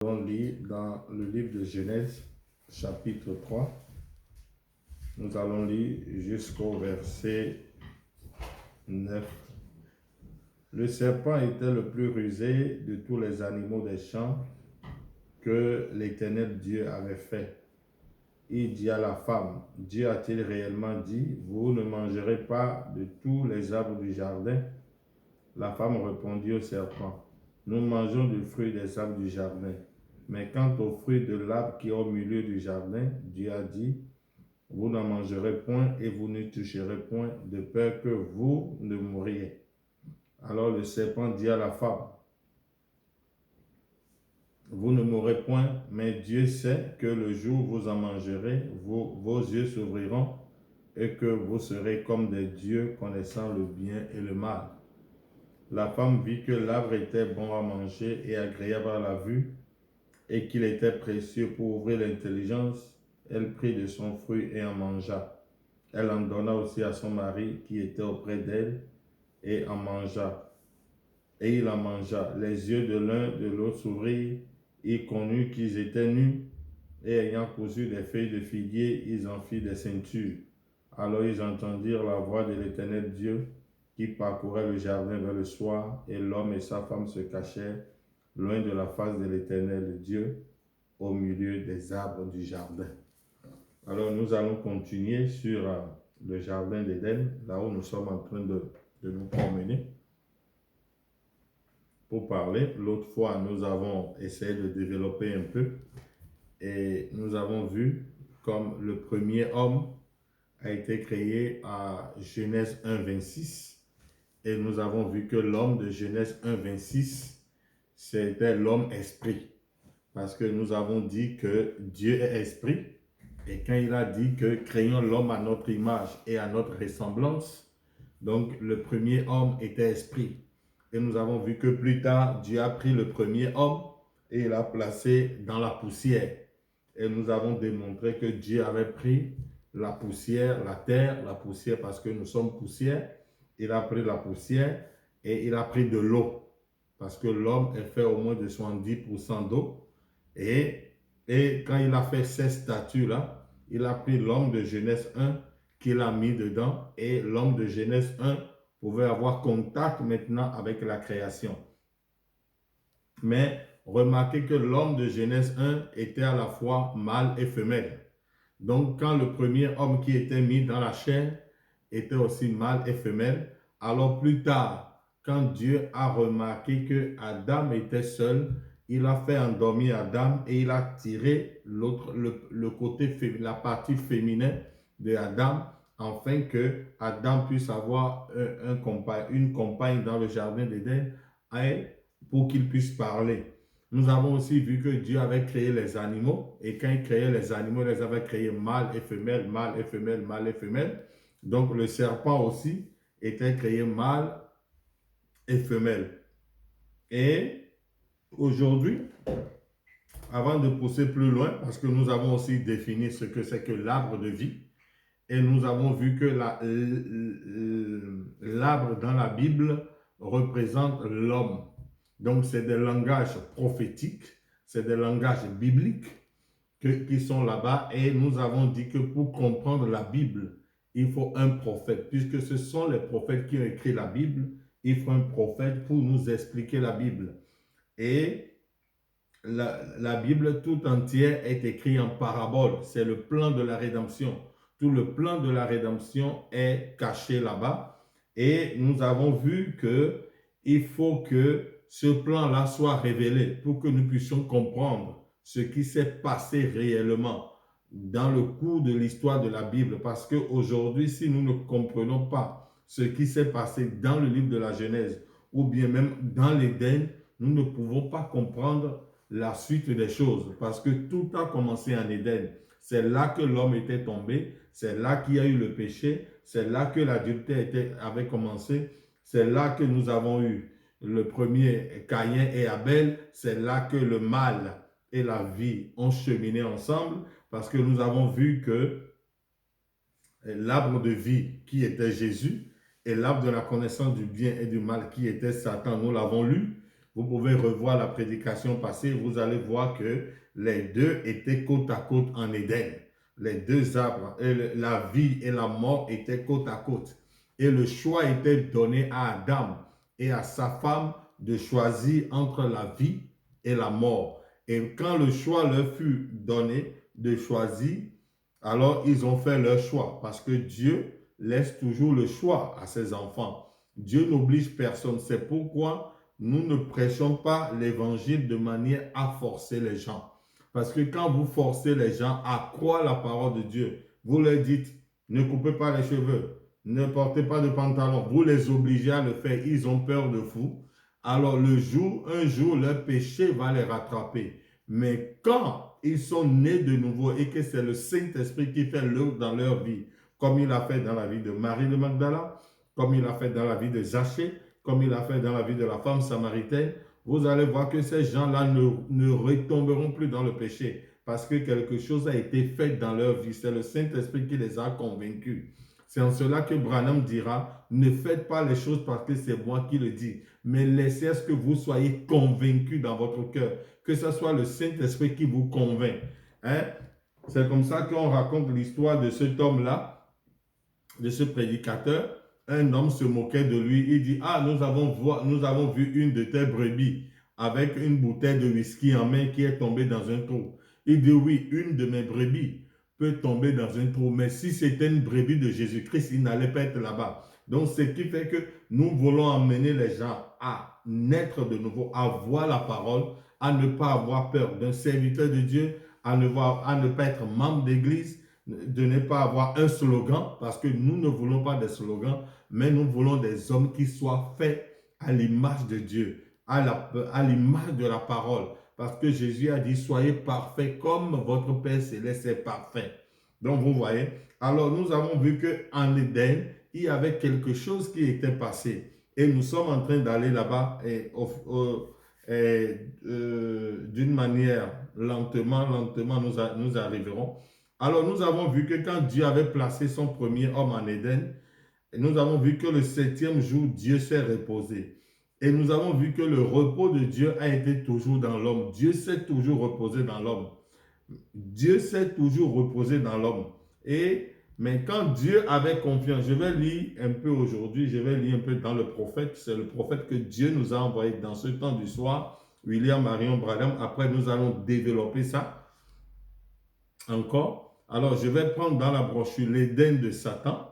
On lit dans le livre de Genèse, chapitre 3. Nous allons lire jusqu'au verset 9. Le serpent était le plus rusé de tous les animaux des champs que l'Éternel Dieu avait fait. Il dit à la femme, Dieu a-t-il réellement dit, vous ne mangerez pas de tous les arbres du jardin? La femme répondit au serpent, nous mangeons du fruit des arbres du jardin. Mais quant au fruit de l'arbre qui est au milieu du jardin, Dieu a dit, vous n'en mangerez point et vous ne toucherez point, de peur que vous ne mouriez. Alors le serpent dit à la femme, vous ne mourrez point, mais Dieu sait que le jour où vous en mangerez, vos yeux s'ouvriront et que vous serez comme des dieux connaissant le bien et le mal. La femme vit que l'arbre était bon à manger et agréable à la vue, et qu'il était précieux pour ouvrir l'intelligence. Elle prit de son fruit et en mangea. Elle en donna aussi à son mari qui était auprès d'elle et en mangea. Et il en mangea. Les yeux de l'un de l'autre s'ouvrirent, ils connurent qu'ils étaient nus, et ayant cousu des feuilles de figuier, ils en firent des ceintures. Alors ils entendirent la voix de l'Éternel Dieu qui parcourait le jardin vers le soir, et l'homme et sa femme se cachèrent loin de la face de l'Éternel Dieu, au milieu des arbres du jardin. Alors nous allons continuer sur le jardin d'Éden, là où nous sommes en train de nous promener pour parler. L'autre fois, nous avons essayé de développer un peu et nous avons vu comme le premier homme a été créé à Genèse 1, 26 et nous avons vu que l'homme de Genèse 1, 26, c'était l'homme esprit. Parce que nous avons dit que Dieu est esprit. Et quand il a dit que créons l'homme à notre image et à notre ressemblance, donc le premier homme était esprit. Et nous avons vu que plus tard, Dieu a pris le premier homme et il l'a placé dans la poussière. Et nous avons démontré que Dieu avait pris la poussière, la terre, la poussière parce que nous sommes poussière. Il a pris la poussière et il a pris de l'eau. Parce que l'homme est fait au moins de 70% d'eau. Et quand il a fait ces statues-là, il a pris l'homme de Genèse 1 qu'il a mis dedans et l'homme de Genèse 1 pouvait avoir contact maintenant avec la création. Mais remarquez que l'homme de Genèse 1 était à la fois mâle et femelle. Donc quand le premier homme qui était mis dans la chair était aussi mâle et femelle, alors plus tard, quand Dieu a remarqué que Adam était seul, il a fait endormir Adam et il a tiré le côté, la partie féminine de Adam, afin que Adam puisse avoir une compagne dans le jardin d'Éden pour qu'il puisse parler. Nous avons aussi vu que Dieu avait créé les animaux et quand il créait les animaux, il les avait créés mâle et femelle, mâle et femelle, mâle et femelle. Donc le serpent aussi était créé mâle et femelle. Et aujourd'hui, avant de pousser plus loin, parce que nous avons aussi défini ce que c'est que l'arbre de vie, et nous avons vu que l'arbre dans la Bible représente l'homme. Donc c'est des langages prophétiques, c'est des langages bibliques qui sont là-bas, et nous avons dit que pour comprendre la Bible, il faut un prophète, puisque ce sont les prophètes qui ont écrit la Bible, il faut un prophète pour nous expliquer la Bible. Et la Bible tout entière est écrite en parabole. C'est le plan de la rédemption. Tout le plan de la rédemption est caché là-bas. Et nous avons vu qu'il faut que ce plan-là soit révélé pour que nous puissions comprendre ce qui s'est passé réellement dans le cours de l'histoire de la Bible. Parce qu'aujourd'hui, si nous ne comprenons pas ce qui s'est passé dans le livre de la Genèse ou bien même dans l'Éden, nous ne pouvons pas comprendre la suite des choses, parce que tout a commencé en Éden. C'est là que l'homme était tombé, c'est là qu'il y a eu le péché, c'est là que l'adultère avait commencé, c'est là que nous avons eu le premier Caïn et Abel, c'est là que le mal et la vie ont cheminé ensemble, parce que nous avons vu que l'arbre de vie qui était Jésus et l'arbre de la connaissance du bien et du mal qui était Satan, nous l'avons lu. Vous pouvez revoir la prédication passée, vous allez voir que les deux étaient côte à côte en Éden. Les deux arbres, la vie et la mort étaient côte à côte. Et le choix était donné à Adam et à sa femme de choisir entre la vie et la mort. Et quand le choix leur fut donné de choisir, alors ils ont fait leur choix parce que Dieu laisse toujours le choix à ses enfants. Dieu n'oblige personne. C'est pourquoi nous ne prêchons pas l'évangile de manière à forcer les gens. Parce que quand vous forcez les gens à croire la parole de Dieu, vous leur dites, ne coupez pas les cheveux, ne portez pas de pantalon, vous les obligez à le faire, ils ont peur de vous. Alors un jour, leur péché va les rattraper. Mais quand ils sont nés de nouveau et que c'est le Saint-Esprit qui fait l'œuvre dans leur vie, comme il a fait dans la vie de Marie de Magdala, comme il a fait dans la vie de Zachée, comme il a fait dans la vie de la femme samaritaine, vous allez voir que ces gens-là ne retomberont plus dans le péché parce que quelque chose a été fait dans leur vie. C'est le Saint-Esprit qui les a convaincus. C'est en cela que Branham dira, ne faites pas les choses parce que c'est moi qui le dis, mais laissez à ce que vous soyez convaincus dans votre cœur, que ce soit le Saint-Esprit qui vous convainc. Hein? C'est comme ça qu'on raconte l'histoire de cet homme-là, de ce prédicateur. Un homme se moquait de lui. Il dit, ah, nous avons vu une de tes brebis avec une bouteille de whisky en main qui est tombée dans un trou. Il dit, oui, une de mes brebis peut tomber dans un trou, mais si c'était une brebis de Jésus-Christ, il n'allait pas être là-bas. Donc, ce qui fait que nous voulons amener les gens à naître de nouveau, à voir la parole, à ne pas avoir peur d'un serviteur de Dieu, à ne pas être membre d'église, de ne pas avoir un slogan, parce que nous ne voulons pas des slogans, mais nous voulons des hommes qui soient faits à l'image de Dieu, à l'image de la parole. Parce que Jésus a dit, soyez parfaits comme votre Père Céleste est parfait. Donc vous voyez, alors nous avons vu qu'en Éden, il y avait quelque chose qui était passé. Et nous sommes en train d'aller là-bas d'une manière lentement, nous arriverons. Alors nous avons vu que quand Dieu avait placé son premier homme en Éden, nous avons vu que le 7e jour, Dieu s'est reposé. Et nous avons vu que le repos de Dieu a été toujours dans l'homme. Dieu s'est toujours reposé dans l'homme. Dieu s'est toujours reposé dans l'homme. Mais quand Dieu avait confiance, je vais lire un peu aujourd'hui, je vais lire un peu dans le prophète. C'est le prophète que Dieu nous a envoyé dans ce temps du soir, William Marion Branham. Après, nous allons développer ça encore. Alors, je vais prendre dans la brochure l'Éden de Satan,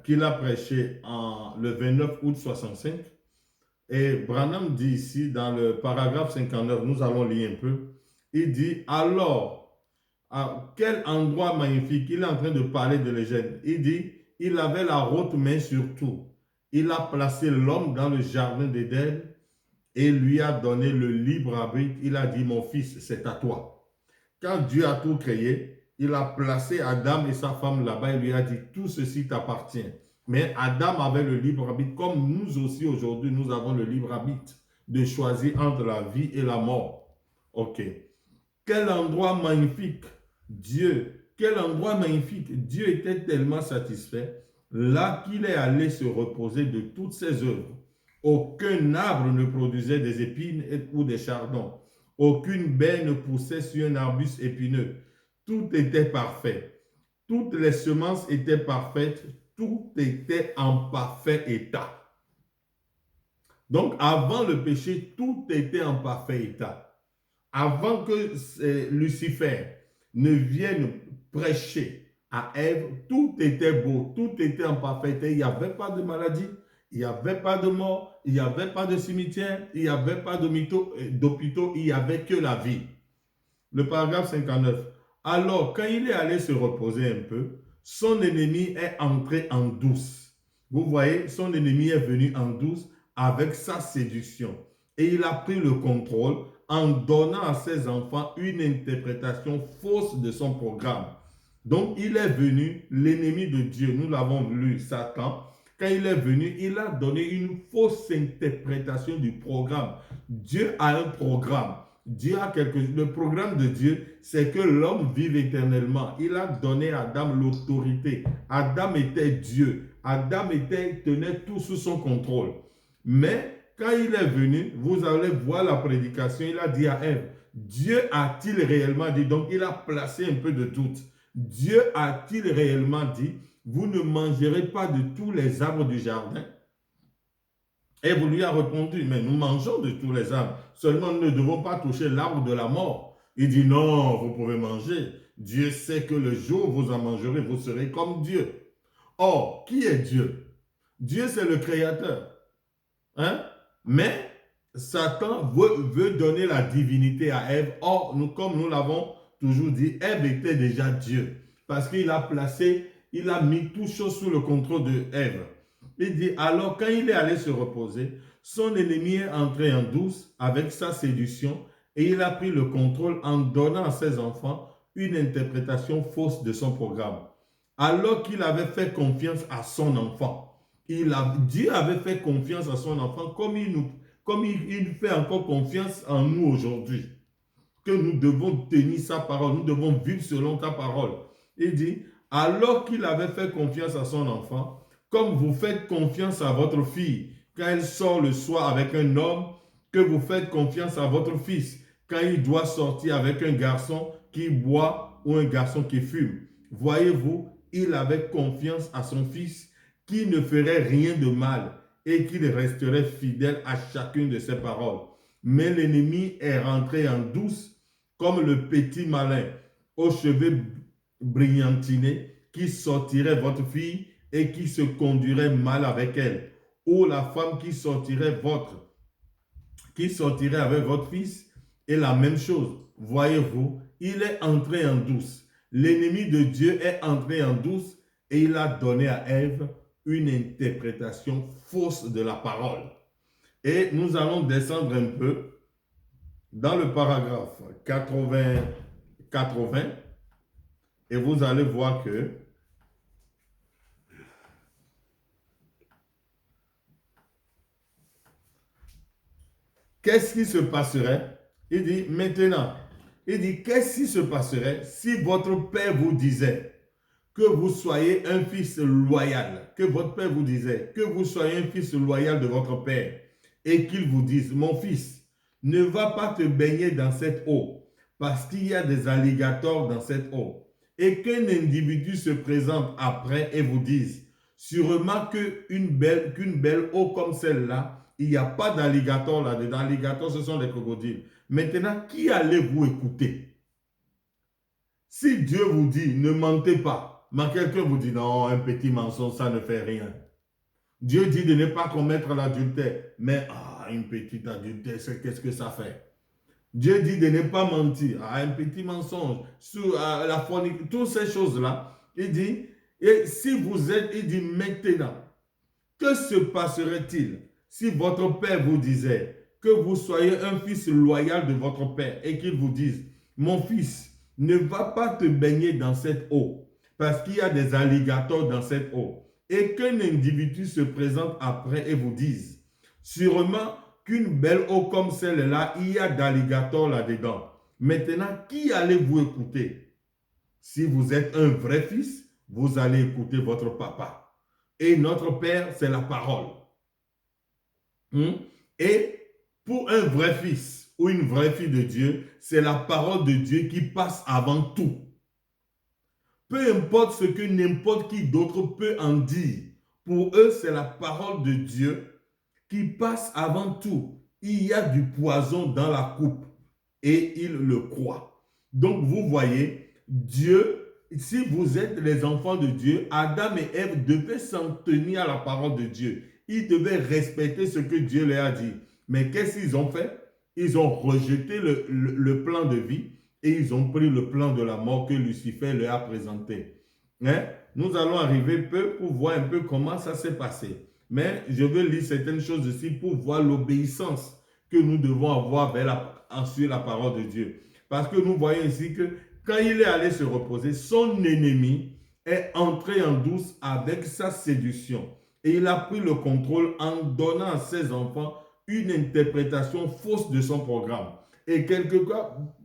qu'il a prêché le 29 août 65. Et Branham dit ici, dans le paragraphe 59, nous allons lire un peu, il dit, alors, à quel endroit magnifique, il est en train de parler de l'Éden. Il dit, il avait la haute main sur tout. Il a placé l'homme dans le jardin d'Éden et lui a donné le libre arbitre. Il a dit, mon fils, c'est à toi. Quand Dieu a tout créé, il a placé Adam et sa femme là-bas et lui a dit, tout ceci t'appartient. Mais Adam avait le libre arbitre, comme nous aussi aujourd'hui, nous avons le libre arbitre de choisir entre la vie et la mort. Ok. Quel endroit magnifique, Dieu, quel endroit magnifique. Dieu était tellement satisfait, là qu'il est allé se reposer de toutes ses œuvres. Aucun arbre ne produisait des épines ou des chardons. Aucune baie ne poussait sur un arbuste épineux. Tout était parfait. Toutes les semences étaient parfaites. Tout était en parfait état. Donc, avant le péché, tout était en parfait état. Avant que Lucifer ne vienne prêcher à Ève, tout était beau, tout était en parfait état. Il n'y avait pas de maladie, il n'y avait pas de mort, il n'y avait pas de cimetière, il n'y avait pas d'hôpitaux, il n'y avait que la vie. Le paragraphe 59. Alors, quand il est allé se reposer un peu, son ennemi est entré en douce. Vous voyez, son ennemi est venu en douce avec sa séduction. Et il a pris le contrôle en donnant à ses enfants une interprétation fausse de son programme. Donc, il est venu, l'ennemi de Dieu, nous l'avons lu, Satan. Quand il est venu, il a donné une fausse interprétation du programme. Dieu a un programme. Le programme de Dieu, c'est que l'homme vive éternellement. Il a donné à Adam l'autorité. Adam était Dieu. Adam tenait tout sous son contrôle. Mais quand il est venu, vous allez voir la prédication, il a dit à Ève, Dieu a-t-il réellement dit, donc il a placé un peu de doute, Dieu a-t-il réellement dit, vous ne mangerez pas de tous les arbres du jardin? Et vous lui a répondu, mais nous mangeons de tous les arbres, seulement nous ne devons pas toucher l'arbre de la mort. Il dit, non, vous pouvez manger. Dieu sait que le jour où vous en mangerez, vous serez comme Dieu. Or, qui est Dieu? Dieu, c'est le Créateur. Hein? Mais Satan veut donner la divinité à Ève. Or, comme nous l'avons toujours dit, Ève était déjà Dieu. Parce qu'il a il a mis toutes choses sous le contrôle de Ève. Il dit, alors quand il est allé se reposer, son ennemi est entré en douce avec sa séduction et il a pris le contrôle en donnant à ses enfants une interprétation fausse de son programme. Alors qu'il avait fait confiance à son enfant. Dieu avait fait confiance à son enfant comme il fait encore confiance en nous aujourd'hui. Que nous devons tenir sa parole, nous devons vivre selon ta parole. Il dit, alors qu'il avait fait confiance à son enfant, comme vous faites confiance à votre fille quand elle sort le soir avec un homme, que vous faites confiance à votre fils quand il doit sortir avec un garçon qui boit ou un garçon qui fume. Voyez-vous, il avait confiance à son fils qui ne ferait rien de mal et qu'il resterait fidèle à chacune de ses paroles. Mais l'ennemi est rentré en douce comme le petit malin aux cheveux brillantinés qui sortirait votre fille et qui se conduirait mal avec elle, ou la femme qui sortirait avec votre fils, et la même chose. Voyez-vous, il est entré en douce. L'ennemi de Dieu est entré en douce et il a donné à Ève une interprétation fausse de la parole. Et nous allons descendre un peu dans le paragraphe 80, et vous allez voir que qu'est-ce qui se passerait? Il dit maintenant, qu'est-ce qui se passerait si votre père vous disait que vous soyez un fils loyal, que votre père vous disait que vous soyez un fils loyal de votre père et qu'il vous dise, mon fils, ne va pas te baigner dans cette eau parce qu'il y a des alligators dans cette eau. Et qu'un individu se présente après et vous dise, sûrement qu'une belle eau comme celle-là, il n'y a pas d'alligator là-dedans. Alligators, ce sont des crocodiles. Maintenant, qui allez-vous écouter? Si Dieu vous dit, ne mentez pas, mais quelqu'un vous dit, non, un petit mensonge, ça ne fait rien. Dieu dit de ne pas commettre l'adultère, mais une petite adultère, qu'est-ce que ça fait? Dieu dit de ne pas mentir, un petit mensonge, sur la fornication, toutes ces choses-là. Il dit, et si vous êtes, il dit maintenant, que se passerait-il si votre père vous disait que vous soyez un fils loyal de votre père et qu'il vous dise, mon fils, ne va pas te baigner dans cette eau parce qu'il y a des alligators dans cette eau. Et qu'un individu se présente après et vous dise, sûrement qu'une belle eau comme celle-là, il y a d'alligators là-dedans. Maintenant, qui allez-vous écouter? Si vous êtes un vrai fils, vous allez écouter votre papa. Et notre père, c'est la parole. Et pour un vrai fils ou une vraie fille de Dieu, c'est la parole de Dieu qui passe avant tout. Peu importe ce que n'importe qui d'autre peut en dire, pour eux, c'est la parole de Dieu qui passe avant tout. Il y a du poison dans la coupe et ils le croient. Donc vous voyez, Dieu, si vous êtes les enfants de Dieu, Adam et Ève devaient s'en tenir à la parole de Dieu. Ils devaient respecter ce que Dieu leur a dit. Mais qu'est-ce qu'ils ont fait? Ils ont rejeté le plan de vie et ils ont pris le plan de la mort que Lucifer leur a présenté. Nous allons arriver pour voir un peu comment ça s'est passé. Mais je veux lire certaines choses ici pour voir l'obéissance que nous devons avoir ensuite la parole de Dieu. Parce que nous voyons ici que quand il est allé se reposer, son ennemi est entré en douce avec sa séduction. Et il a pris le contrôle en donnant à ses enfants une interprétation fausse de son programme. Et quelque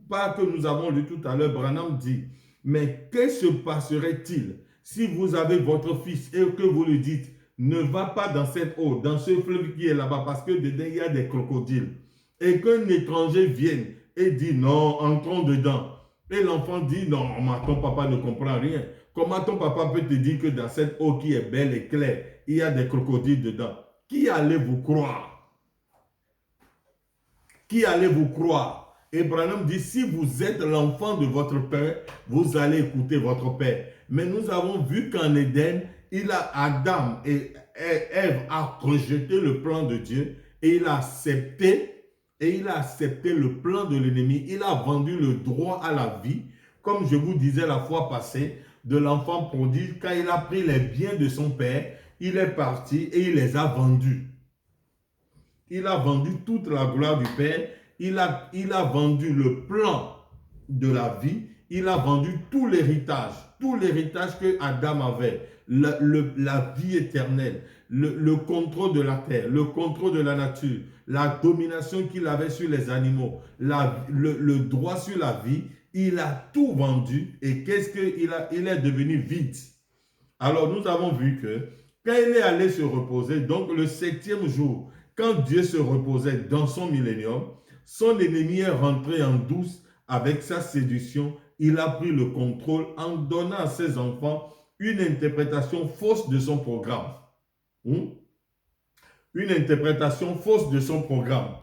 part que nous avons lu tout à l'heure, Branham dit, mais que se passerait-il si vous avez votre fils et que vous lui dites, ne va pas dans cette eau, dans ce fleuve qui est là-bas, parce que dedans, il y a des crocodiles. Et qu'un étranger vienne et dit non, entrons dedans. Et l'enfant dit non, ton papa ne comprend rien. Comment ton papa peut te dire que dans cette eau qui est belle et claire, il y a des crocodiles dedans? Qui allez vous croire? Qui allez vous croire? Et Branham dit, si vous êtes l'enfant de votre père, vous allez écouter votre père. Mais nous avons vu qu'en Éden, Adam et Ève a rejeté le plan de Dieu et il a accepté le plan de l'ennemi. Il a vendu le droit à la vie, comme je vous disais la fois passée, de l'enfant prodigue. Quand il a pris les biens de son père, il est parti et il les a vendus. Il a vendu toute la gloire du Père. Il a vendu le plan de la vie. Il a vendu tout l'héritage que Adam avait. La vie éternelle, le contrôle de la terre, le contrôle de la nature, la domination qu'il avait sur les animaux, le droit sur la vie. Il a tout vendu. Et qu'est-ce qu'il est devenu vide. Alors nous avons vu que quand il est allé se reposer, donc le 7e jour, quand Dieu se reposait dans son millénium, son ennemi est rentré en douce avec sa séduction. Il a pris le contrôle en donnant à ses enfants une interprétation fausse de son programme. Une interprétation fausse de son programme.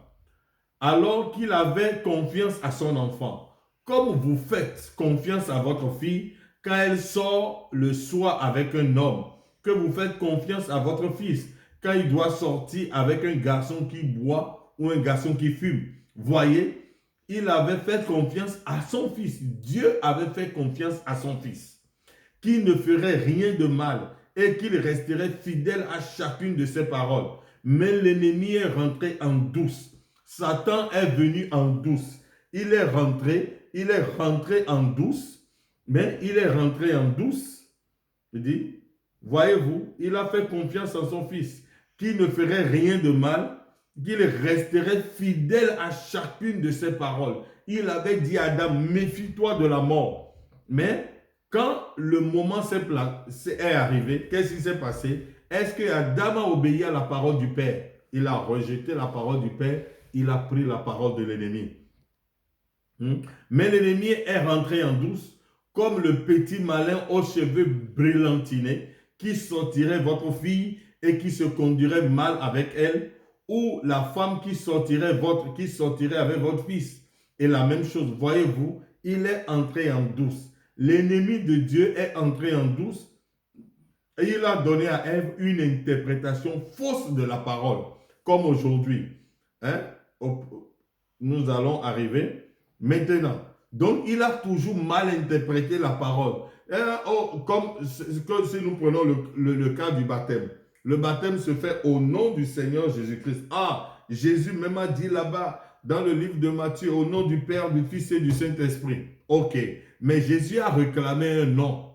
Alors qu'il avait confiance à son enfant. Comme vous faites confiance à votre fille quand elle sort le soir avec un homme, que vous faites confiance à votre fils quand il doit sortir avec un garçon qui boit ou un garçon qui fume. Voyez, il avait fait confiance à son fils. Dieu avait fait confiance à son fils, qu'il ne ferait rien de mal et qu'il resterait fidèle à chacune de ses paroles. Mais l'ennemi est rentré en douce. Satan est venu en douce. Il est rentré en douce, mais il est rentré en douce. Il dit, voyez-vous, il a fait confiance en son fils, qui ne ferait rien de mal, qu'il resterait fidèle à chacune de ses paroles. Il avait dit à Adam, méfie-toi de la mort. Mais quand le moment est arrivé, qu'est-ce qui s'est passé? Est-ce que Adam a obéi à la parole du Père? Il a rejeté la parole du Père, il a pris la parole de l'ennemi. Mais l'ennemi est rentré en douce, comme le petit malin aux cheveux brillantinés, qui sortirait votre fille et qui se conduirait mal avec elle, ou la femme qui sortirait avec votre fils. Et la même chose, voyez-vous, il est entré en douce. L'ennemi de Dieu est entré en douce et il a donné à Ève une interprétation fausse de la parole, comme aujourd'hui. Nous allons arriver maintenant. Donc, il a toujours mal interprété la parole. Comme si nous prenons le cas du baptême. Le baptême se fait au nom du Seigneur Jésus-Christ. Jésus même a dit là-bas, dans le livre de Matthieu, au nom du Père, du Fils et du Saint-Esprit. Ok, mais Jésus a réclamé un nom.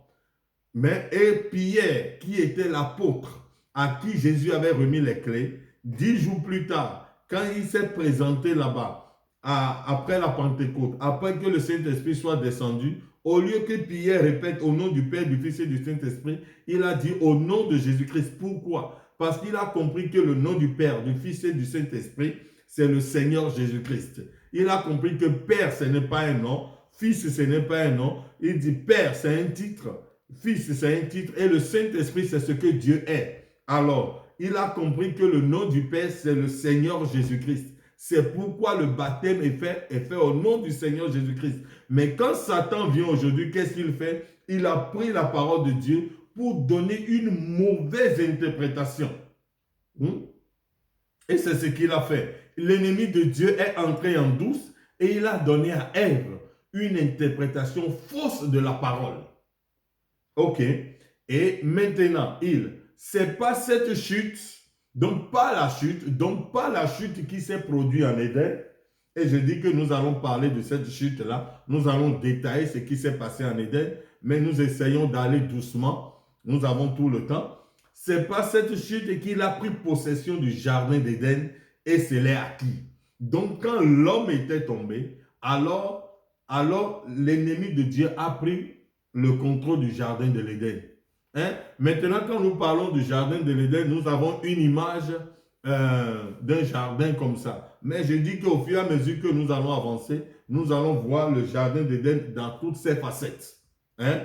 Et Pierre, qui était l'apôtre, à qui Jésus avait remis les clés, 10 jours plus tard, quand il s'est présenté là-bas, après la Pentecôte, après que le Saint-Esprit soit descendu, au lieu que Pierre répète au nom du Père, du Fils et du Saint-Esprit, il a dit au nom de Jésus-Christ. Pourquoi? Parce qu'il a compris que le nom du Père, du Fils et du Saint-Esprit, c'est le Seigneur Jésus-Christ. Il a compris que Père, ce n'est pas un nom, Fils, ce n'est pas un nom. Il dit Père, c'est un titre, Fils, c'est un titre, et le Saint-Esprit, c'est ce que Dieu est. Alors, il a compris que le nom du Père, c'est le Seigneur Jésus-Christ. C'est pourquoi le baptême est fait au nom du Seigneur Jésus-Christ. Mais quand Satan vient aujourd'hui, qu'est-ce qu'il fait? Il a pris la parole de Dieu pour donner une mauvaise interprétation. Et c'est ce qu'il a fait. L'ennemi de Dieu est entré en douce et il a donné à Ève une interprétation fausse de la parole. Ok. Et maintenant, c'est pas cette chute, donc pas la chute qui s'est produite en Éden. Et je dis que nous allons parler de cette chute-là. Nous allons détailler ce qui s'est passé en Éden, mais nous essayons d'aller doucement. Nous avons tout le temps. C'est pas cette chute qu'il a pris possession du jardin d'Éden et se l'est acquis. Donc quand l'homme était tombé, alors l'ennemi de Dieu a pris le contrôle du jardin de l'Éden. Hein? Maintenant, quand nous parlons du jardin de l'Éden, nous avons une image d'un jardin comme ça. Mais je dis qu'au fur et à mesure que nous allons avancer, nous allons voir le jardin d'Éden dans toutes ses facettes. Hein?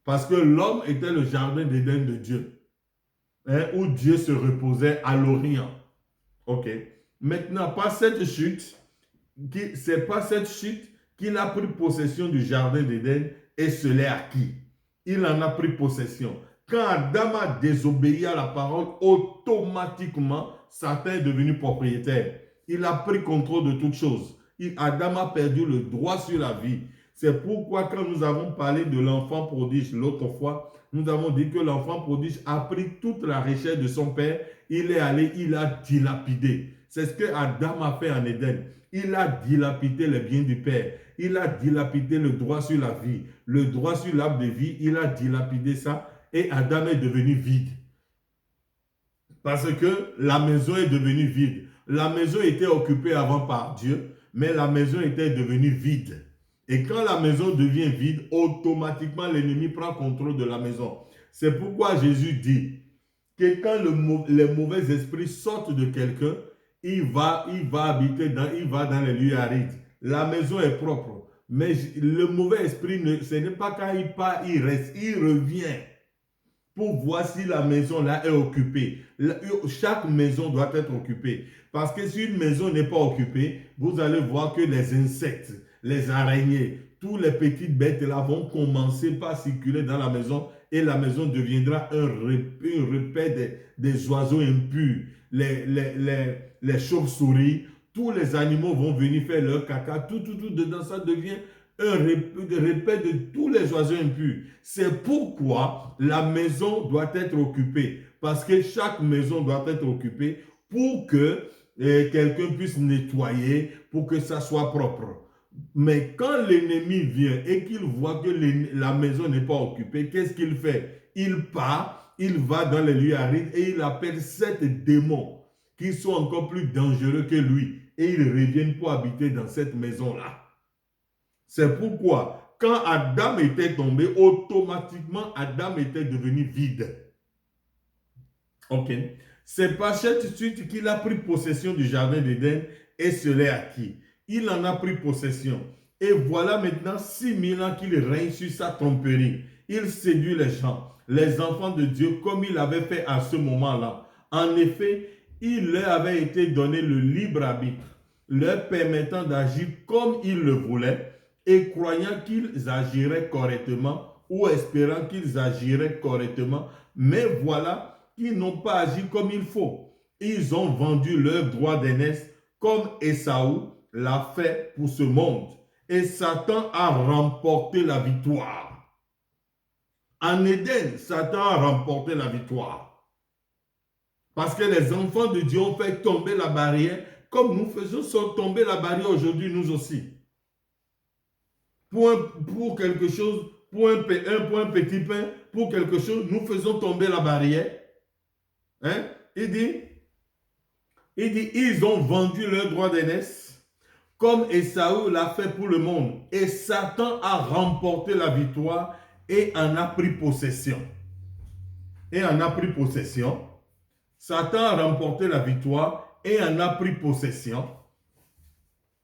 Parce que l'homme était le jardin d'Éden de Dieu, hein, où Dieu se reposait à l'Orient. Ok. Maintenant, pas cette chute, c'est pas cette chute qu'il a pris possession du jardin d'Éden et se l'est acquis. Il en a pris possession. Quand Adam a désobéi à la parole, automatiquement, Satan est devenu propriétaire. Il a pris contrôle de toutes choses. Adam a perdu le droit sur la vie. C'est pourquoi quand nous avons parlé de l'enfant prodige l'autre fois, nous avons dit que l'enfant prodige a pris toute la richesse de son père. Il est allé, il a dilapidé. C'est ce que Adam a fait en Éden. Il a dilapidé les biens du père. Il a dilapidé le droit sur la vie, le droit sur l'arbre de vie. Il a dilapidé ça et Adam est devenu vide. Parce que la maison est devenue vide. La maison était occupée avant par Dieu, mais la maison était devenue vide. Et quand la maison devient vide, automatiquement l'ennemi prend contrôle de la maison. C'est pourquoi Jésus dit que quand les mauvais esprits sortent de quelqu'un, il va habiter il va dans les lieux arides. La maison est propre. Mais le mauvais esprit, ce n'est pas quand il part, il reste, il revient pour voir si la maison là est occupée. Chaque maison doit être occupée. Parce que si une maison n'est pas occupée, vous allez voir que les insectes, les araignées, tous les petites bêtes là vont commencer par circuler dans la maison et la maison deviendra un repère des oiseaux impurs. Les chauves-souris, tous les animaux vont venir faire leur caca, tout dedans, ça devient un repère de tous les oiseaux impurs. C'est pourquoi la maison doit être occupée, parce que chaque maison doit être occupée pour que quelqu'un puisse nettoyer, pour que ça soit propre. Mais quand l'ennemi vient et qu'il voit que la maison n'est pas occupée, qu'est-ce qu'il fait? Il part, il va dans les lieux arides et il appelle 7 démons qui sont encore plus dangereux que lui. Et ils reviennent pour habiter dans cette maison-là. C'est pourquoi, quand Adam était tombé, automatiquement, Adam était devenu vide. Ok. C'est par cette suite qu'il a pris possession du jardin d'Éden et se l'est acquis. Il en a pris possession. Et voilà maintenant 6000 ans qu'il règne sur sa tromperie. Il séduit les gens, les enfants de Dieu, comme il avait fait à ce moment-là. En effet, il leur avait été donné le libre arbitre, leur permettant d'agir comme ils le voulaient et croyant qu'ils agiraient correctement ou espérant qu'ils agiraient correctement. Mais voilà qu'ils n'ont pas agi comme il faut. Ils ont vendu leur droit d'aînesse comme Ésaü l'a fait pour ce monde. Et Satan a remporté la victoire. En Éden, Satan a remporté la victoire. Parce que les enfants de Dieu ont fait tomber la barrière, comme nous faisons tomber la barrière aujourd'hui, nous aussi. Pour quelque chose, pour un petit pain, pour quelque chose, nous faisons tomber la barrière. Hein? Il dit, ils ont vendu leur droit d'aînesse, comme Ésaü l'a fait pour le monde. Et Satan a remporté la victoire et en a pris possession. Satan a remporté la victoire et en a pris possession.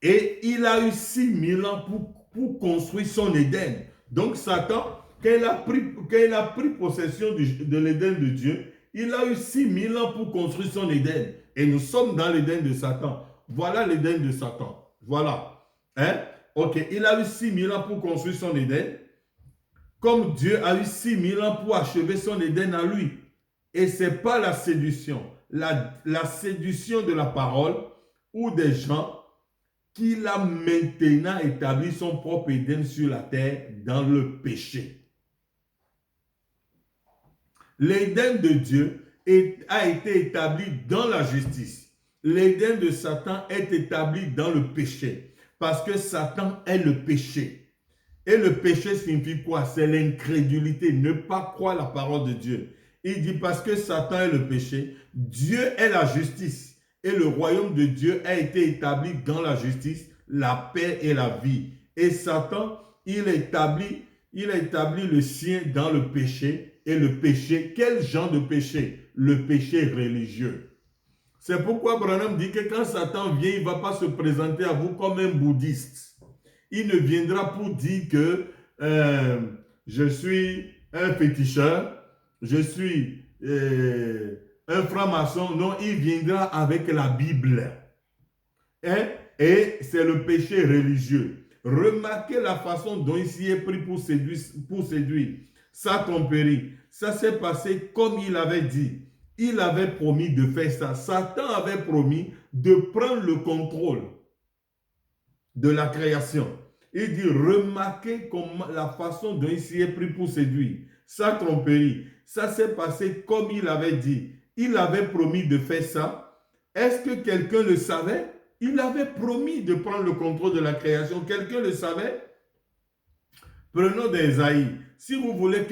Et il a eu 6000 ans pour construire son Éden. Donc Satan, quand il a pris possession de l'Éden de Dieu, il a eu 6000 ans pour construire son Éden. Et nous sommes dans l'Éden de Satan. Voilà l'Éden de Satan. Voilà. Hein? Ok, il a eu 6000 ans pour construire son Éden. Comme Dieu a eu 6000 ans pour achever son Éden à lui. Et ce n'est pas la séduction. La séduction de la parole ou des gens qu'il a maintenant établi son propre Éden sur la terre dans le péché. L'Éden de Dieu a été établi dans la justice. L'Éden de Satan est établi dans le péché. Parce que Satan est le péché. Et le péché signifie quoi? C'est l'incrédulité, ne pas croire la parole de Dieu. Il dit parce que Satan est le péché, Dieu est la justice. Et le royaume de Dieu a été établi dans la justice, la paix et la vie. Et Satan, il a établi le sien dans le péché et le péché. Quel genre de péché? Le péché religieux. C'est pourquoi Branham dit que quand Satan vient, il ne va pas se présenter à vous comme un bouddhiste. Il ne viendra pour dire que je suis un féticheur, je suis un franc-maçon. Non, il viendra avec la Bible. Hein? Et c'est le péché religieux. Remarquez la façon dont il s'y est pris pour séduire. Sa tromperie. Ça s'est passé comme il avait dit. Il avait promis de faire ça. Satan avait promis de prendre le contrôle de la création. Il dit, remarquez comment, la façon dont il s'y est pris pour séduire. Sa tromperie. Ça s'est passé comme il avait dit. Il avait promis de faire ça. Est-ce que quelqu'un le savait? Il avait promis de prendre le contrôle de la création. Quelqu'un le savait? Prenons d'Ésaïe. Si vous voulez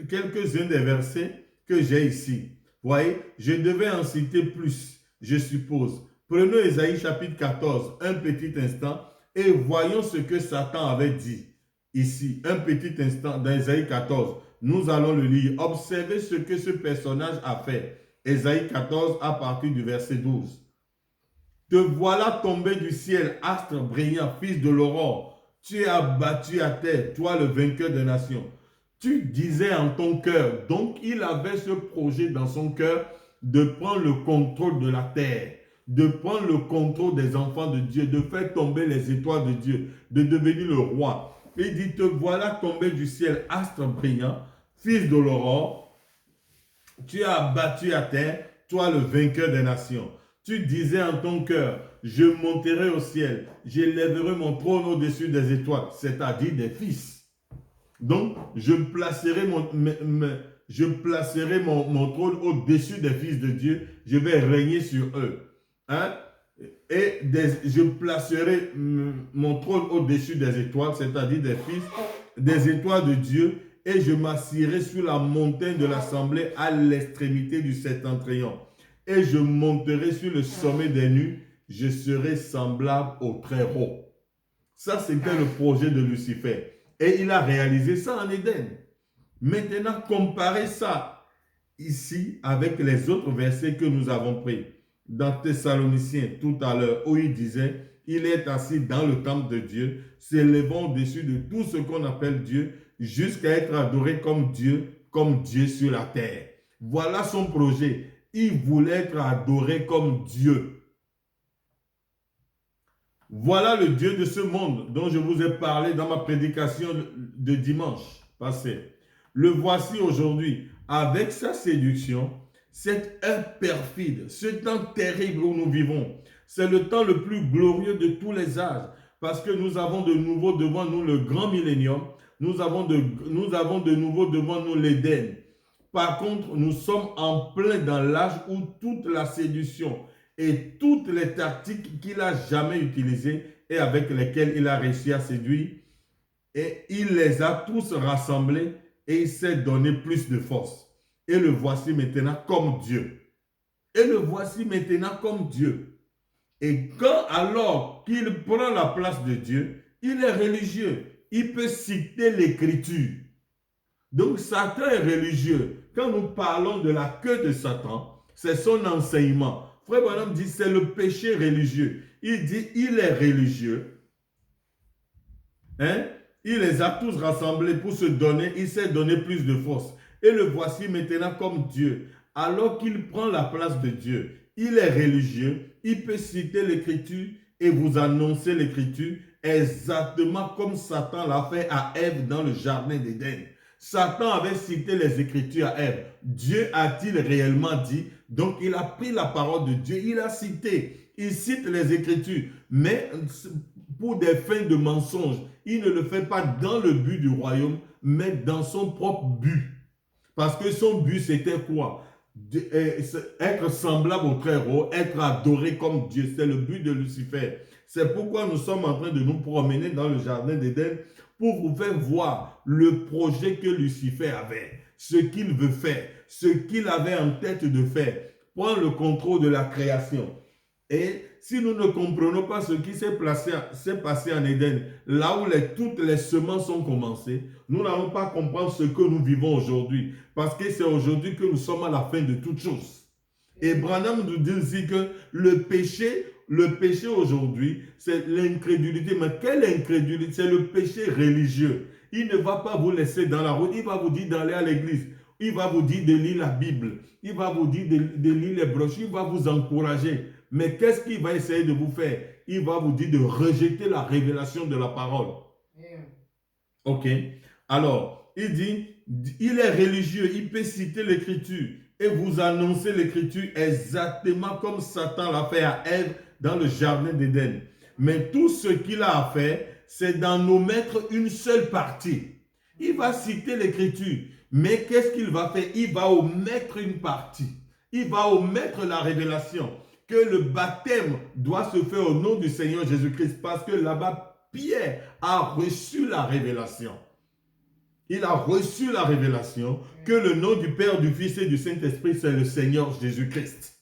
quelques-uns des versets que j'ai ici. Voyez, je devais en citer plus, je suppose. Prenons Ésaïe chapitre 14, un petit instant, et voyons ce que Satan avait dit ici. Un petit instant dans Ésaïe 14. Nous allons le lire. Observez ce que ce personnage a fait. Ésaïe 14 à partir du verset 12. Te voilà tombé du ciel, astre brillant, fils de l'aurore. Tu es abattu à terre, toi le vainqueur des nations. Tu disais en ton cœur, donc il avait ce projet dans son cœur de prendre le contrôle de la terre, de prendre le contrôle des enfants de Dieu, de faire tomber les étoiles de Dieu, de devenir le roi. Il dit, te voilà tombé du ciel, astre brillant, fils de l'aurore. Tu es abattu à terre, toi le vainqueur des nations. Tu disais en ton cœur, je monterai au ciel, j'élèverai mon trône au-dessus des étoiles, c'est-à-dire des fils. Donc, je placerai mon trône au-dessus des fils de Dieu, je vais régner sur eux. Hein? Et je placerai mon trône au-dessus des étoiles, c'est-à-dire des fils, des étoiles de Dieu, et je m'assirai sur la montagne de l'assemblée à l'extrémité du septentrion. Et je monterai sur le sommet des nues, je serai semblable au Très-Haut. Ça, c'était le projet de Lucifer. Et il a réalisé ça en Éden. Maintenant, comparez ça ici avec les autres versets que nous avons pris. Dans Thessaloniciens, tout à l'heure, où il disait, il est assis dans le temple de Dieu, s'élevant au-dessus de tout ce qu'on appelle Dieu, jusqu'à être adoré comme Dieu sur la terre. Voilà son projet. Il voulait être adoré comme Dieu. Voilà le Dieu de ce monde dont je vous ai parlé dans ma prédication de dimanche passé. Le voici aujourd'hui avec sa séduction. C'est un perfide. Ce temps terrible où nous vivons, c'est le temps le plus glorieux de tous les âges parce que nous avons de nouveau devant nous le grand millénium. Nous avons de nouveau devant nous l'Éden. Par contre, nous sommes en plein dans l'âge où toute la séduction et toutes les tactiques qu'il a jamais utilisées et avec lesquelles il a réussi à séduire, et il les a tous rassemblés et il s'est donné plus de force. Et le voici maintenant comme Dieu. Et le voici maintenant comme Dieu. Et quand alors qu'il prend la place de Dieu, il est religieux. Il peut citer l'Écriture. Donc Satan est religieux. Quand nous parlons de la queue de Satan, c'est son enseignement. Frère Branham dit c'est le péché religieux. Il dit il est religieux. Hein? Il les a tous rassemblés pour se donner. Il s'est donné plus de force. Et le voici maintenant comme Dieu. Alors qu'il prend la place de Dieu, il est religieux. Il peut citer l'Écriture et vous annoncer l'Écriture exactement comme Satan l'a fait à Ève dans le jardin d'Éden. Satan avait cité les Écritures à Ève. Dieu a-t-il réellement dit? Donc il a pris la parole de Dieu, il a cité. Il cite les Écritures, mais pour des fins de mensonge. Il ne le fait pas dans le but du royaume, mais dans son propre but. Parce que son but, c'était quoi? Être semblable au Très-Haut, être adoré comme Dieu. C'est le but de Lucifer. C'est pourquoi nous sommes en train de nous promener dans le jardin d'Éden pour vous faire voir le projet que Lucifer avait, ce qu'il veut faire, ce qu'il avait en tête de faire, prendre le contrôle de la création. Et si nous ne comprenons pas ce qui s'est passé en Éden, là où toutes les semences ont commencé, nous n'allons pas comprendre ce que nous vivons aujourd'hui. Parce que c'est aujourd'hui que nous sommes à la fin de toutes choses. Et Branham nous dit aussi que le péché aujourd'hui, c'est l'incrédulité. Mais quelle incrédulité? C'est le péché religieux. Il ne va pas vous laisser dans la route, il va vous dire d'aller à l'église. Il va vous dire de lire la Bible. Il va vous dire de lire les brochures. Il va vous encourager. Mais qu'est-ce qu'il va essayer de vous faire? Il va vous dire de rejeter la révélation de la parole. Ok. Alors, il dit, il est religieux, il peut citer l'écriture et vous annoncer l'écriture exactement comme Satan l'a fait à Ève dans le jardin d'Éden. Mais tout ce qu'il a fait, c'est d'en omettre une seule partie. Il va citer l'écriture, mais qu'est-ce qu'il va faire? Il va omettre une partie. Il va omettre la révélation. Que le baptême doit se faire au nom du Seigneur Jésus-Christ parce que là-bas, Pierre a reçu la révélation. Il a reçu la révélation que le nom du Père, du Fils et du Saint-Esprit, c'est le Seigneur Jésus-Christ.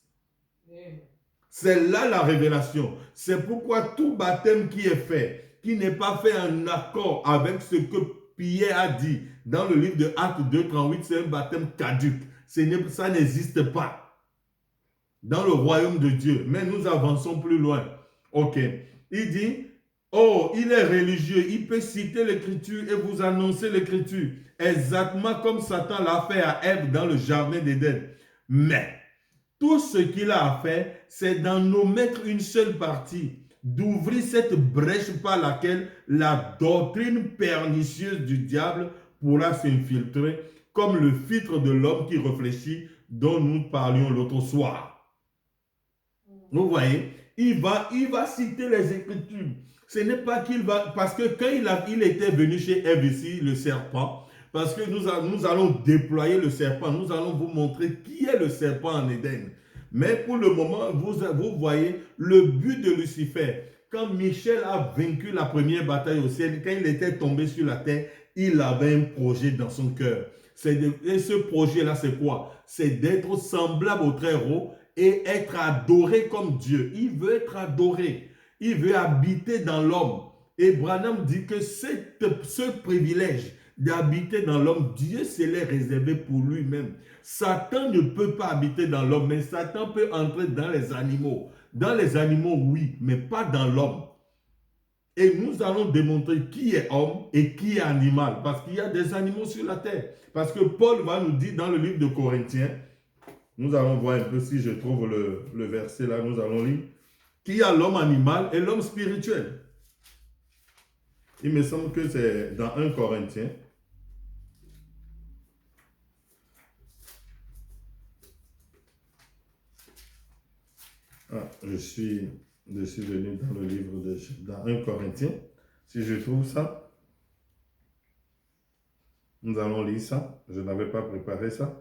C'est là la révélation. C'est pourquoi tout baptême qui est fait, qui n'est pas fait en accord avec ce que Pierre a dit dans le livre de Actes 2:38, c'est un baptême caduc. Ça n'existe pas dans le royaume de Dieu. Mais nous avançons plus loin. Ok. Il dit, oh, il est religieux. Il peut citer l'écriture et vous annoncer l'écriture. Exactement comme Satan l'a fait à Ève dans le jardin d'Éden. Mais, tout ce qu'il a fait, c'est d'en omettre une seule partie. D'ouvrir cette brèche par laquelle la doctrine pernicieuse du diable pourra s'infiltrer comme le filtre de l'homme qui réfléchit dont nous parlions l'autre soir. Vous voyez, il va citer les Écritures. Ce n'est pas qu'il va... Parce que quand il était venu chez Ève ici, le serpent, parce que nous allons déployer le serpent, nous allons vous montrer qui est le serpent en Éden. Mais pour le moment, vous voyez le but de Lucifer. Quand Michel a vaincu la première bataille au ciel, quand il était tombé sur la terre, il avait un projet dans son cœur. Et ce projet-là, c'est quoi? C'est d'être semblable au Très-Haut et être adoré comme Dieu. Il veut être adoré. Il veut habiter dans l'homme. Et Branham dit que ce privilège d'habiter dans l'homme, Dieu se l'est réservé pour lui-même. Satan ne peut pas habiter dans l'homme, mais Satan peut entrer dans les animaux. Dans les animaux, oui, mais pas dans l'homme. Et nous allons démontrer qui est homme et qui est animal, parce qu'il y a des animaux sur la terre. Parce que Paul va nous dire dans le livre de Corinthiens, nous allons voir un peu si je trouve le verset là, nous allons lire, qu'il y a l'homme animal et l'homme spirituel. Il me semble que c'est dans 1 Corinthiens. Je suis venu dans le livre dans 1 Corinthiens. Si je trouve ça, nous allons lire ça. Je n'avais pas préparé ça.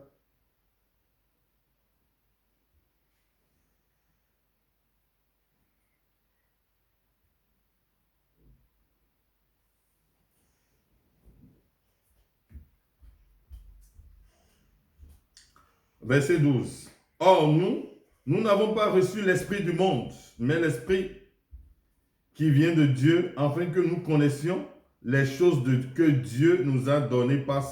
Verset 12. Or, nous n'avons pas reçu l'esprit du monde, mais l'esprit qui vient de Dieu, afin que nous connaissions les choses que Dieu nous a données par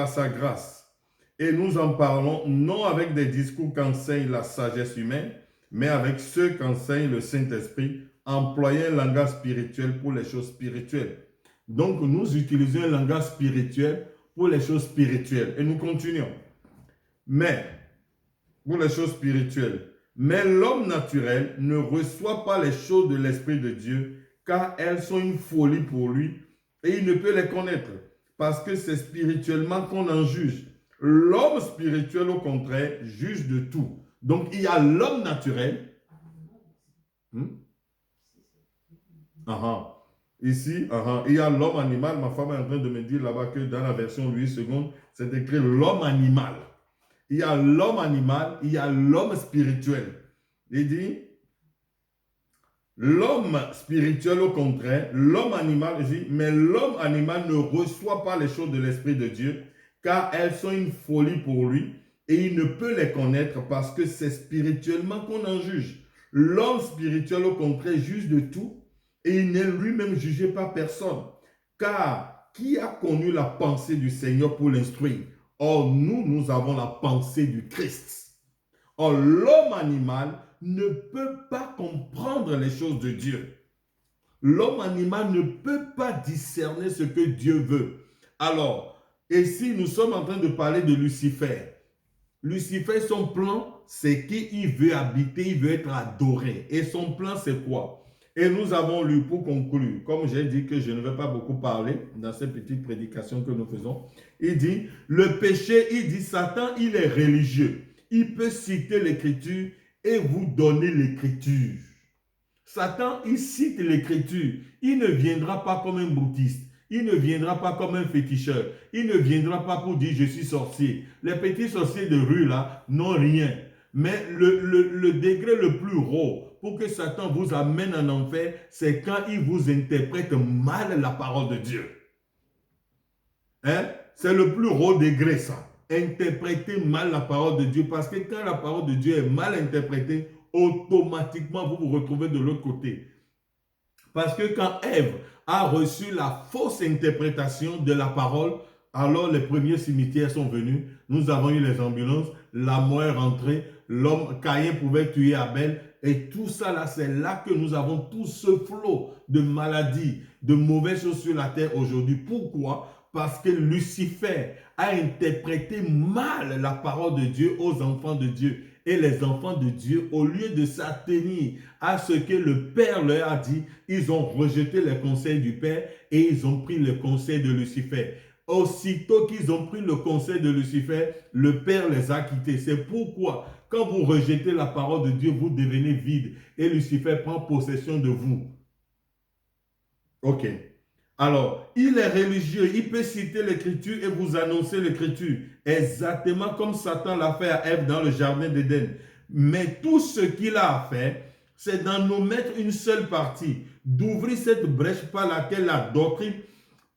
sa grâce. Et nous en parlons non avec des discours qu'enseigne la sagesse humaine, mais avec ceux qu'enseigne le Saint-Esprit, employant un langage spirituel pour les choses spirituelles. Donc, nous utilisons un langage spirituel pour les choses spirituelles. Et nous continuons. Mais, pour les choses spirituelles, mais l'homme naturel ne reçoit pas les choses de l'Esprit de Dieu, car elles sont une folie pour lui, et il ne peut les connaître, parce que c'est spirituellement qu'on en juge. L'homme spirituel, au contraire, juge de tout. Donc, il y a l'homme naturel. Ici, il y a l'homme animal. Ma femme est en train de me dire là-bas que dans la version 8 secondes, c'est écrit l'homme animal. Il y a l'homme animal, il y a l'homme spirituel. Il dit, l'homme spirituel au contraire, l'homme animal, il dit, mais l'homme animal ne reçoit pas les choses de l'Esprit de Dieu, car elles sont une folie pour lui, et il ne peut les connaître parce que c'est spirituellement qu'on en juge. L'homme spirituel, au contraire, juge de tout et il n'est lui-même jugé par personne. Car qui a connu la pensée du Seigneur pour l'instruire? Or, nous avons la pensée du Christ. Or, l'homme animal ne peut pas comprendre les choses de Dieu. L'homme animal ne peut pas discerner ce que Dieu veut. Alors, ici, nous sommes en train de parler de Lucifer. Lucifer, son plan, c'est qu'il veut habiter, il veut être adoré. Et son plan, c'est quoi? Et nous avons lu, pour conclure, comme j'ai dit que je ne vais pas beaucoup parler dans cette petite prédication que nous faisons, il dit, le péché, il dit, Satan, il est religieux. Il peut citer l'écriture et vous donner l'écriture. Satan, il cite l'écriture. Il ne viendra pas comme un bouddhiste. Il ne viendra pas comme un féticheur. Il ne viendra pas pour dire je suis sorcier. Les petits sorciers de rue là n'ont rien. Mais le degré le plus haut pour que Satan vous amène en enfer, c'est quand il vous interprète mal la parole de Dieu. Hein? C'est le plus haut degré ça. Interpréter mal la parole de Dieu. Parce que quand la parole de Dieu est mal interprétée, automatiquement vous vous retrouvez de l'autre côté. Parce que quand Ève a reçu la fausse interprétation de la parole, alors les premiers cimetières sont venus, nous avons eu les ambulances, la mort est rentrée, l'homme, Caïn pouvait tuer Abel, et tout ça là, c'est là que nous avons tout ce flot de maladies, de mauvaises choses sur la terre aujourd'hui. Pourquoi? Parce que Lucifer a interprété mal la parole de Dieu aux enfants de Dieu. Et les enfants de Dieu, au lieu de s'attenir à ce que le Père leur a dit, ils ont rejeté les conseils du Père et ils ont pris le conseil de Lucifer. Aussitôt qu'ils ont pris le conseil de Lucifer, le Père les a quittés. C'est pourquoi, quand vous rejetez la parole de Dieu, vous devenez vide et Lucifer prend possession de vous. Ok. Alors, il est religieux, il peut citer l'écriture et vous annoncer l'écriture, exactement comme Satan l'a fait à Ève dans le jardin d'Éden. Mais tout ce qu'il a à faire, c'est d'en nous mettre une seule partie, d'ouvrir cette brèche par laquelle la doctrine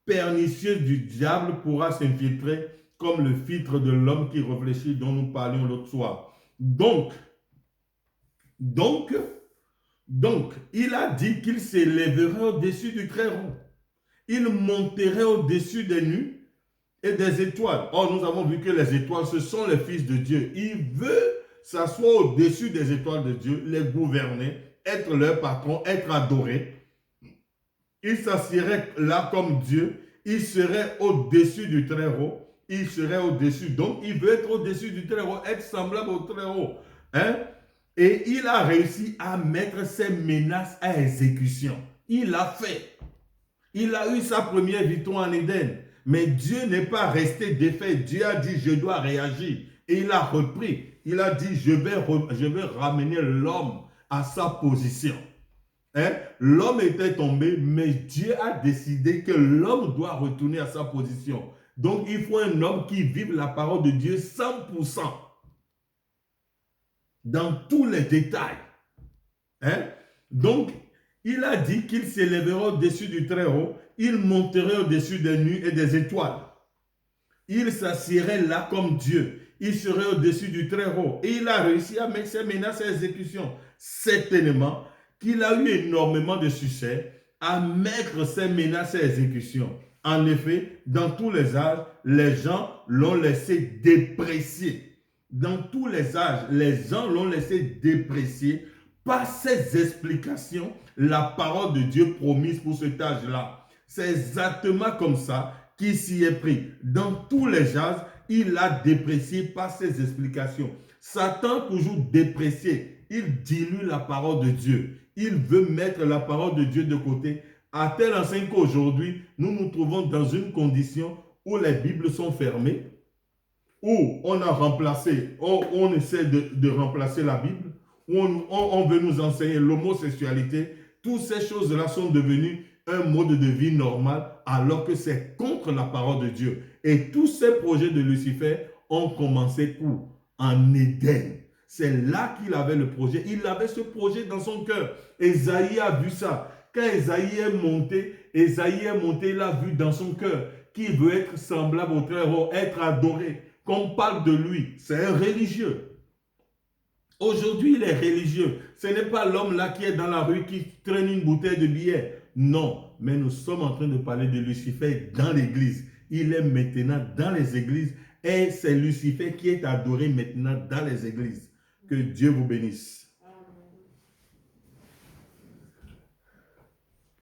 pernicieuse du diable pourra s'infiltrer comme le filtre de l'homme qui réfléchit dont nous parlions l'autre soir. Donc, il a dit qu'il s'élèverait au-dessus du Très-Haut. Il monterait au-dessus des nues et des étoiles. Or, nous avons vu que les étoiles, ce sont les fils de Dieu. Il veut s'asseoir au-dessus des étoiles de Dieu, les gouverner, être leur patron, être adoré. Il s'assierait là comme Dieu. Il serait au-dessus du Très-Haut. Il serait au-dessus. Donc, il veut être au-dessus du Très-Haut, être semblable au Très-Haut. Hein? Et il a réussi à mettre ses menaces à exécution. Il l'a fait. Il a eu sa première victoire en Éden. Mais Dieu n'est pas resté défait. Dieu a dit, je dois réagir. Et il a repris. Il a dit, je vais ramener l'homme à sa position. Hein? L'homme était tombé, mais Dieu a décidé que l'homme doit retourner à sa position. Donc, il faut un homme qui vive la parole de Dieu 100%. Dans tous les détails. Hein? Donc, il a dit qu'il s'élèverait au-dessus du Très-Haut, il monterait au-dessus des nues et des étoiles. Il s'assierait là comme Dieu. Il serait au-dessus du Très-Haut. Et il a réussi à mettre ses menaces à exécution. Certainement qu'il a eu énormément de succès à mettre ses menaces à exécution. En effet, dans tous les âges, les gens l'ont laissé déprécier. Dans tous les âges, les gens l'ont laissé déprécier par ces explications, la parole de Dieu promise pour cet âge-là. C'est exactement comme ça qu'il s'y est pris. Dans tous les âges, il a déprécié par ces explications. Satan toujours déprécié. Il dilue la parole de Dieu. Il veut mettre la parole de Dieu de côté. À tel enseigne qu'aujourd'hui, nous nous trouvons dans une condition où les Bibles sont fermées, où on a remplacé, on essaie de remplacer la Bible, où on veut nous enseigner l'homosexualité. Toutes ces choses-là sont devenues un mode de vie normal alors que c'est contre la parole de Dieu. Et tous ces projets de Lucifer ont commencé où? En Éden. C'est là qu'il avait le projet. Il avait ce projet dans son cœur. Ésaïe a vu ça. Quand Ésaïe est monté, il a vu dans son cœur qu'il veut être semblable au Très-Haut, être adoré qu'on parle de lui, c'est un religieux. Aujourd'hui, il est religieux. Ce n'est pas l'homme là qui est dans la rue qui traîne une bouteille de billets. Non, mais nous sommes en train de parler de Lucifer dans l'église. Il est maintenant dans les églises et c'est Lucifer qui est adoré maintenant dans les églises. Que Dieu vous bénisse.